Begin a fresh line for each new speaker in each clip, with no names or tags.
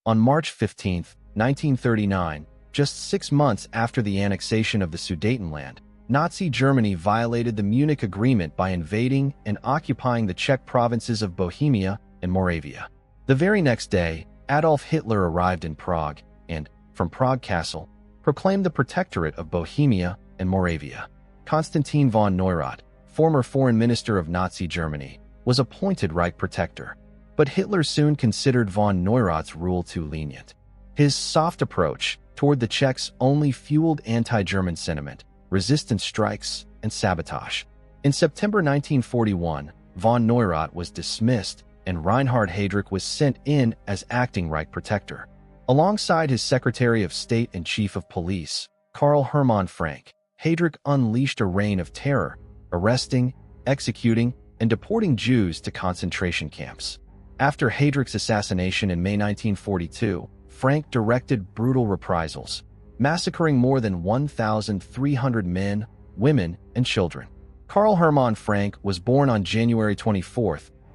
On March 15, 1939, just 6 months after the annexation of the Sudetenland, Nazi Germany violated the Munich Agreement by invading and occupying the Czech provinces of Bohemia and Moravia. The very next day, Adolf Hitler arrived in Prague and, from Prague Castle, proclaimed the Protectorate of Bohemia and Moravia. Konstantin von Neurath, former foreign minister of Nazi Germany, was appointed Reich protector. But Hitler soon considered von Neurath's rule too lenient. His soft approach toward the Czechs only fueled anti-German sentiment, resistance strikes, and sabotage. In September 1941, von Neurath was dismissed and Reinhard Heydrich was sent in as acting Reich protector. Alongside his Secretary of State and Chief of Police, Karl Hermann Frank, Heydrich unleashed a reign of terror, arresting, executing, and deporting Jews to concentration camps. After Heydrich's assassination in May 1942, Frank directed brutal reprisals, massacring more than 1,300 men, women, and children. Karl Hermann Frank was born on January 24,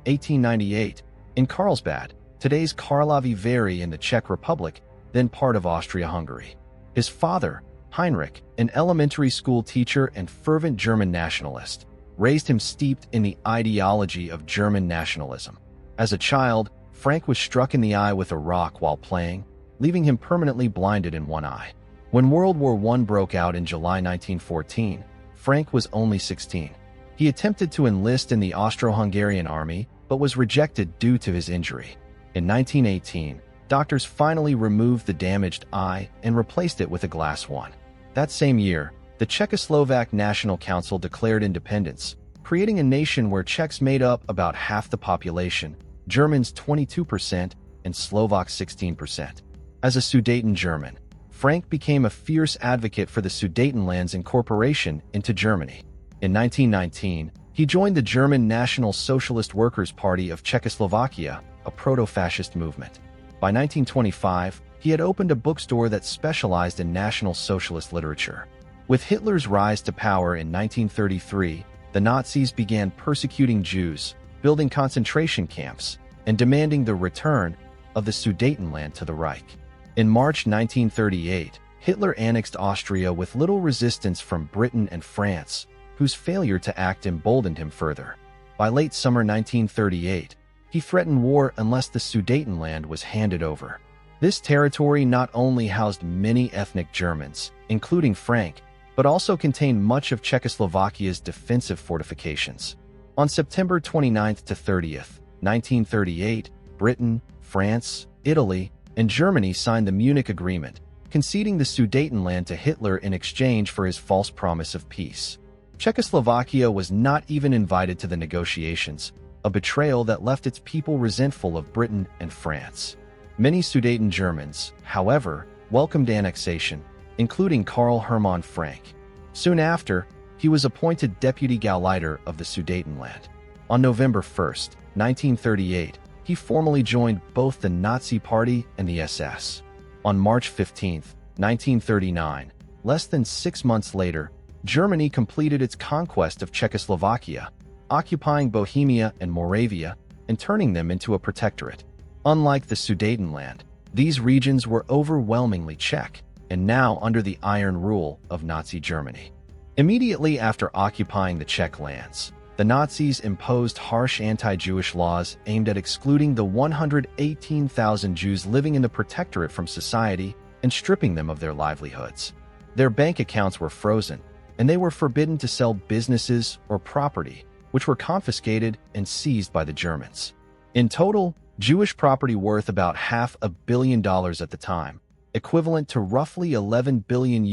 1898, in Carlsbad, today's Karlovy Vary in the Czech Republic, then part of Austria-Hungary. His father, Heinrich, an elementary school teacher and fervent German nationalist, raised him steeped in the ideology of German nationalism. As a child, Frank was struck in the eye with a rock while playing, leaving him permanently blinded in one eye. When World War I broke out in July 1914, Frank was only 16. He attempted to enlist in the Austro-Hungarian army, but was rejected due to his injury. In 1918, doctors finally removed the damaged eye and replaced it with a glass one. That same year, the Czechoslovak National Council declared independence, creating a nation where Czechs made up about half the population, Germans 22%, and Slovaks 16%. As a Sudeten German, Frank became a fierce advocate for the Sudetenland's incorporation into Germany. In 1919, he joined the German National Socialist Workers' Party of Czechoslovakia, a proto-fascist movement. By 1925, he had opened a bookstore that specialized in National Socialist literature. With Hitler's rise to power in 1933, the Nazis began persecuting Jews, building concentration camps, and demanding the return of the Sudetenland to the Reich. In March 1938, Hitler annexed Austria with little resistance from Britain and France, whose failure to act emboldened him further. By late summer 1938, he threatened war unless the Sudetenland was handed over. This territory not only housed many ethnic Germans, including Frank, but also contained much of Czechoslovakia's defensive fortifications. On September 29th to 30th, 1938, Britain, France, Italy, and Germany signed the Munich Agreement, conceding the Sudetenland to Hitler in exchange for his false promise of peace. Czechoslovakia was not even invited to the negotiations, a betrayal that left its people resentful of Britain and France. Many Sudeten Germans, however, welcomed annexation, including Karl Hermann Frank. Soon after, he was appointed Deputy Gauleiter of the Sudetenland. On November 1, 1938, he formally joined both the Nazi Party and the SS. On March 15, 1939, less than 6 months later, Germany completed its conquest of Czechoslovakia, occupying Bohemia and Moravia and turning them into a protectorate. Unlike the Sudetenland, these regions were overwhelmingly Czech and now under the iron rule of Nazi Germany. Immediately after occupying the Czech lands, the Nazis imposed harsh anti-Jewish laws aimed at excluding the 118,000 Jews living in the protectorate from society and stripping them of their livelihoods. Their bank accounts were frozen, and they were forbidden to sell businesses or property, which were confiscated and seized by the Germans. In total, Jewish property worth about $500 million at the time, equivalent to roughly $11 billion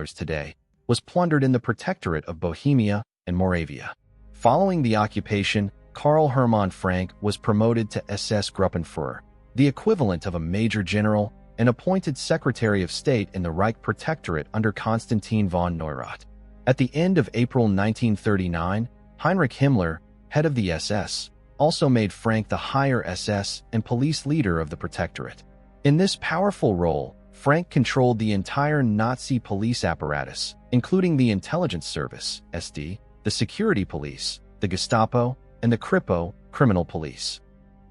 today, was plundered in the Protectorate of Bohemia and Moravia. Following the occupation, Karl Hermann Frank was promoted to SS-Gruppenführer, the equivalent of a major general, and appointed Secretary of State in the Reich Protectorate under Konstantin von Neurath. At the end of April 1939, Heinrich Himmler, head of the SS, also made Frank the higher SS and police leader of the Protectorate. In this powerful role, Frank controlled the entire Nazi police apparatus, including the intelligence service, SD, the security police, the Gestapo, and the Kripo, criminal police.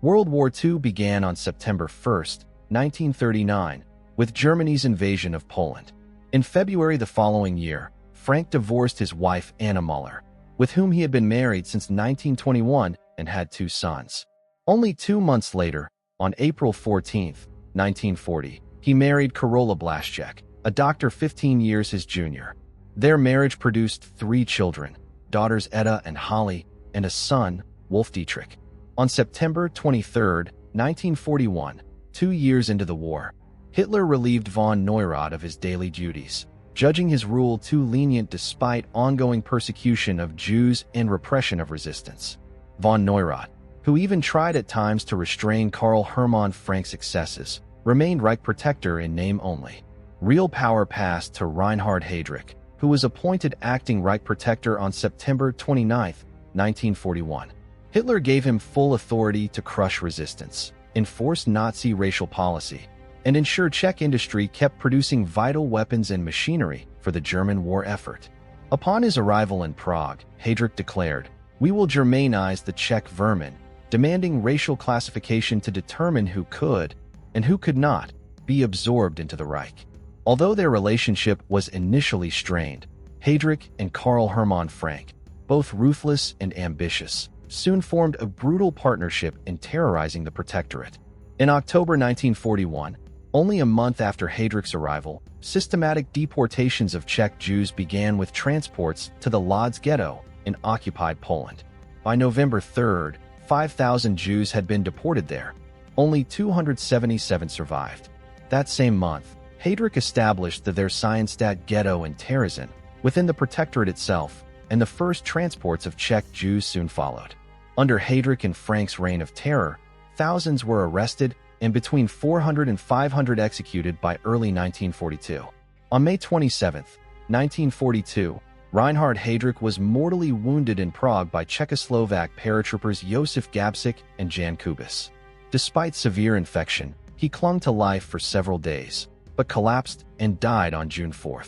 World War II began on September 1, 1939, with Germany's invasion of Poland. In February the following year, Frank divorced his wife Anna Muller, with whom he had been married since 1921 and had 2 sons. Only 2 months later, on April 14, 1940, he married Karola Blaszczak, a doctor 15 years his junior. Their marriage produced 3 children, daughters Etta and Holly, and a son, Wolf Dietrich. On September 23, 1941, 2 years into the war, Hitler relieved von Neurath of his daily duties, judging his rule too lenient despite ongoing persecution of Jews and repression of resistance. Von Neurath, who even tried at times to restrain Karl Hermann Frank's excesses, remained Reich protector in name only. Real power passed to Reinhard Heydrich, who was appointed acting Reich protector on September 29, 1941. Hitler gave him full authority to crush resistance, enforce Nazi racial policy, and ensure Czech industry kept producing vital weapons and machinery for the German war effort. Upon his arrival in Prague, Heydrich declared, "We will Germanize the Czech vermin," demanding racial classification to determine who could, and who could not, be absorbed into the Reich. Although their relationship was initially strained, Heydrich and Karl Hermann Frank, both ruthless and ambitious, soon formed a brutal partnership in terrorizing the Protectorate. In October 1941, only a month after Heydrich's arrival, systematic deportations of Czech Jews began with transports to the Lodz ghetto in occupied Poland. By November 3, 5,000 Jews had been deported there. Only 277 survived. That same month, Heydrich established the Versailles-Stadt ghetto in Terezin, within the Protectorate itself, and the first transports of Czech Jews soon followed. Under Heydrich and Frank's reign of terror, thousands were arrested and between 400 and 500 executed by early 1942. On May 27, 1942, Reinhard Heydrich was mortally wounded in Prague by Czechoslovak paratroopers Josef Gabčík and Jan Kubis. Despite severe infection, he clung to life for several days, but collapsed and died on June 4.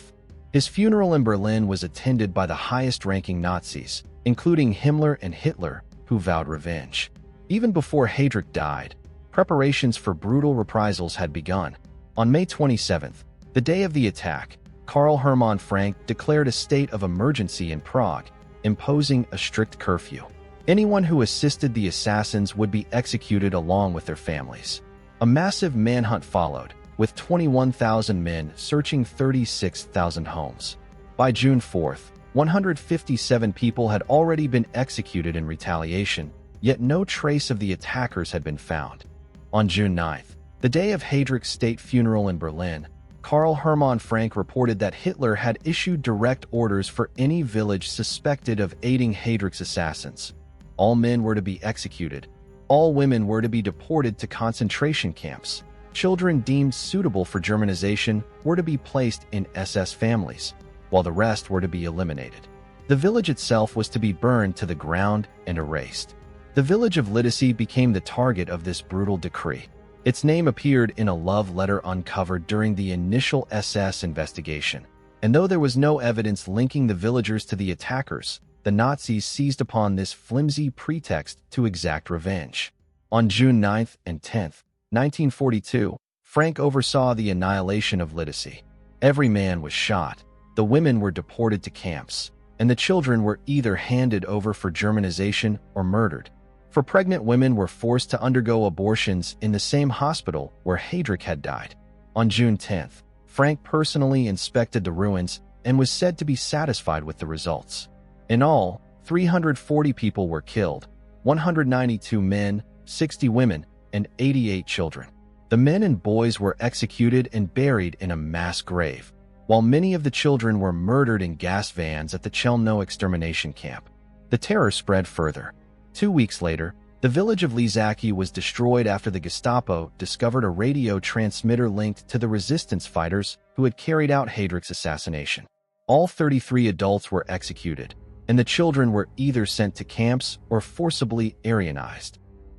His funeral in Berlin was attended by the highest-ranking Nazis, including Himmler and Hitler, who vowed revenge. Even before Heydrich died, preparations for brutal reprisals had begun. On May 27, the day of the attack, Karl Hermann Frank declared a state of emergency in Prague, imposing a strict curfew. Anyone who assisted the assassins would be executed along with their families. A massive manhunt followed, with 21,000 men searching 36,000 homes. By June 4, 157 people had already been executed in retaliation, yet no trace of the attackers had been found. On June 9, the day of Heydrich's state funeral in Berlin, Karl Hermann Frank reported that Hitler had issued direct orders for any village suspected of aiding Heydrich's assassins. All men were to be executed. All women were to be deported to concentration camps. Children deemed suitable for Germanization were to be placed in SS families, while the rest were to be eliminated. The village itself was to be burned to the ground and erased. The village of Lidice became the target of this brutal decree. Its name appeared in a love letter uncovered during the initial SS investigation, and though there was no evidence linking the villagers to the attackers, the Nazis seized upon this flimsy pretext to exact revenge. On June 9 and 10, 1942, Frank oversaw the annihilation of Lidice. Every man was shot, the women were deported to camps, and the children were either handed over for Germanization or murdered. For pregnant women were forced to undergo abortions in the same hospital where Heydrich had died. On June 10, Frank personally inspected the ruins and was said to be satisfied with the results. In all, 340 people were killed, 192 men, 60 women, and 88 children. The men and boys were executed and buried in a mass grave, while many of the children were murdered in gas vans at the Chelmno extermination camp. The terror spread further. 2 weeks later, the village of Lizaki was destroyed after the Gestapo discovered a radio transmitter linked to the resistance fighters who had carried out Heydrich's assassination. All 33 adults were executed, and the children were either sent to camps or forcibly Aryanized.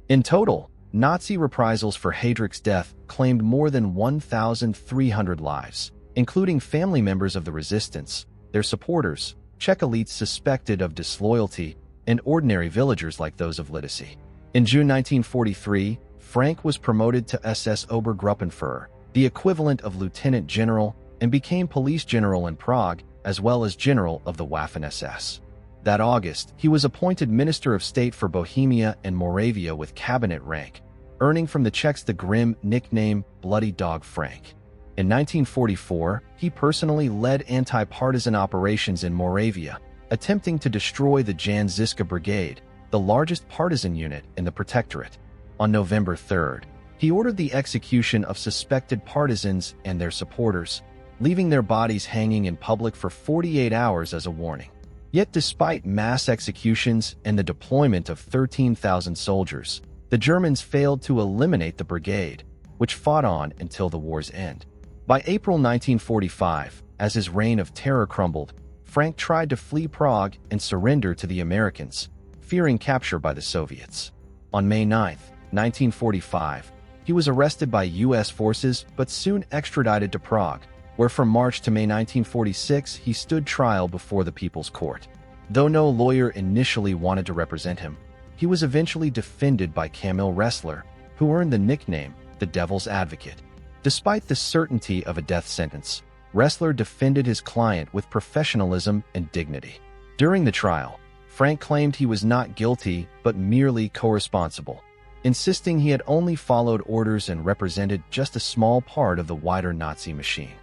In total, Nazi reprisals for Heydrich's death claimed more than 1,300 lives, including family members of the resistance, their supporters, Czech elites suspected of disloyalty, and ordinary villagers like those of Lidice. In June 1943, Frank was promoted to SS-Gruppenführer, the equivalent of lieutenant general, and became police general in Prague, as well as general of the Waffen-SS. That August, he was appointed Minister of State for Bohemia and Moravia with cabinet rank, earning from the Czechs the grim nickname Bloody Dog Frank. In 1944, he personally led anti-partisan operations in Moravia, attempting to destroy the Jan Žižka Brigade, the largest partisan unit in the Protectorate. On November 3rd, he ordered the execution of suspected partisans and their supporters, leaving their bodies hanging in public for 48 hours as a warning. Yet despite mass executions and the deployment of 13,000 soldiers, the Germans failed to eliminate the brigade, which fought on until the war's end. By April 1945, as his reign of terror crumbled, Frank tried to flee Prague and surrender to the Americans, fearing capture by the Soviets. On May 9, 1945, he was arrested by U.S. forces but soon extradited to Prague, where from March to May 1946 he stood trial before the People's Court. Though no lawyer initially wanted to represent him, he was eventually defended by Kamil Ressler, who earned the nickname the Devil's Advocate. Despite the certainty of a death sentence, Ressler defended his client with professionalism and dignity. During the trial, Frank claimed he was not guilty but merely co-responsible, insisting he had only followed orders and represented just a small part of the wider Nazi machine.